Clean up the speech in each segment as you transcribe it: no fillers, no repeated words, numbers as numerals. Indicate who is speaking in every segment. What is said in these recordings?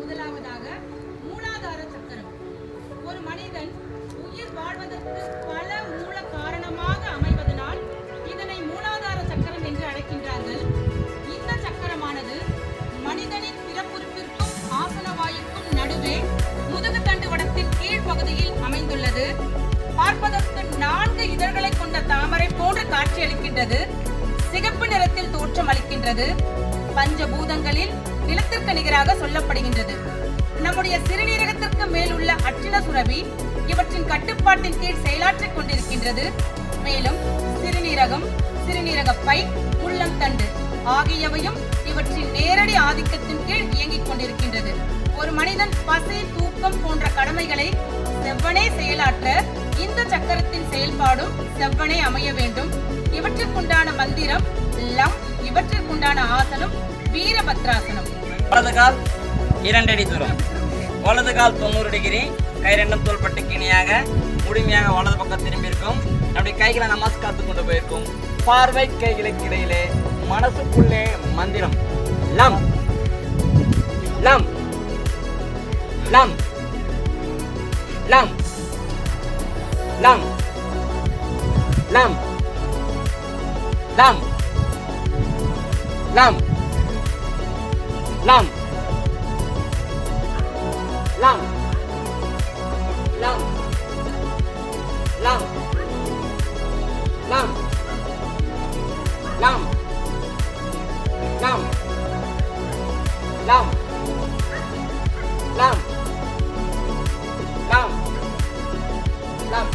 Speaker 1: முதலாவதாக மூலாதார சக்கரம். ஒரு மனிதன் உயிர் வாழ்வதற்கு பல மூல காரணமாக அமைவதனால் இதனை மூலாதார சக்கரம் என்று அழைக்கின்றார்கள். இந்த சக்கரமானது மனிதனின் பிறப்புறுப்பிற்கும் ஆசனவாயுக்கும் நடுவே முதுகுத்தண்டு வடத்தின் கீழ் பகுதியில் அமைந்துள்ளது. பார்ப்பதற்கு 4 இதழ்களை கொண்ட தாமரை போன்று காட்சியளிக்கின்றது. சிகப்பு நிறத்தில் தோற்றம் அளிக்கின்றது. பஞ்சபூதங்களில் நிலத்திற்கு நிகராக சொல்லப்படுகின்றது. நம்முடைய சிறுநீரகத்திற்கு மேல் உள்ள அற்றின சுரபி இவற்றின் கட்டுப்பாட்டின் கீழ் செயலாற்றிக் கொண்டிருக்கின்றது. மேலும் சிறுநீரகம், சிறுநீரகப்பை, உள்ளம் தண்டு ஆகியவையும் இவற்றின் நேரடி ஆதிக்கத்தின் கீழ் இயங்கிக் கொண்டிருக்கின்றது. ஒரு மனிதன் பசி, தூக்கம் போன்ற கடமைகளை செவ்வனே செயலாற்ற இந்த சக்கரத்தின் செயல்பாடும் செவ்வனே அமைய வேண்டும். இவற்றிற்குண்டான மந்திரம் லம், இவற்றிற்குண்டான ஆசனம் வீரபத்ராசனம்.
Speaker 2: வலது கால் 2 அடி தூரம், வலது கால் 90 டிகிரி, கை ரெண்டும் தோள்பட்டுக்கு இணையாக முழுமையாக வலது பக்கம் திரும்பி இருக்கும். அப்படி கைகளை நமஸ்காரத்து கொண்டு போயிருக்கும். பார்வை கைகளுக்கு இடையிலே மனசுக்குள்ளே மந்திரம் லம் லம் லம் லம் லம் லம் லம் லம் lam lam lam lam lam lam lam lam lam lam lam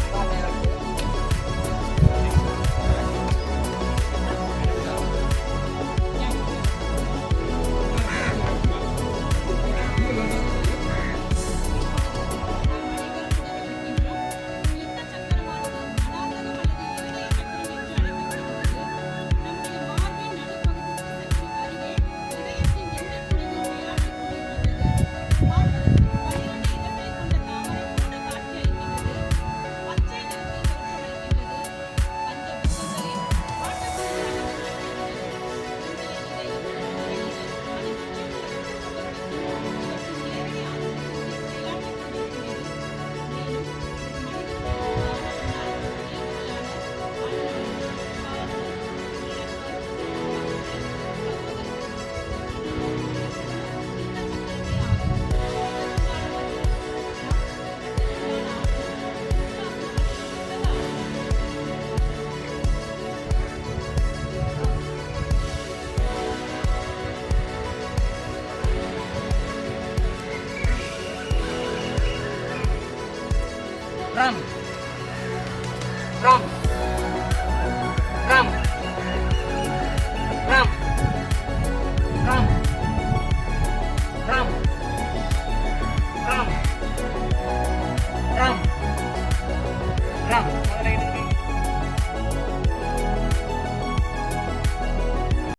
Speaker 2: Ram.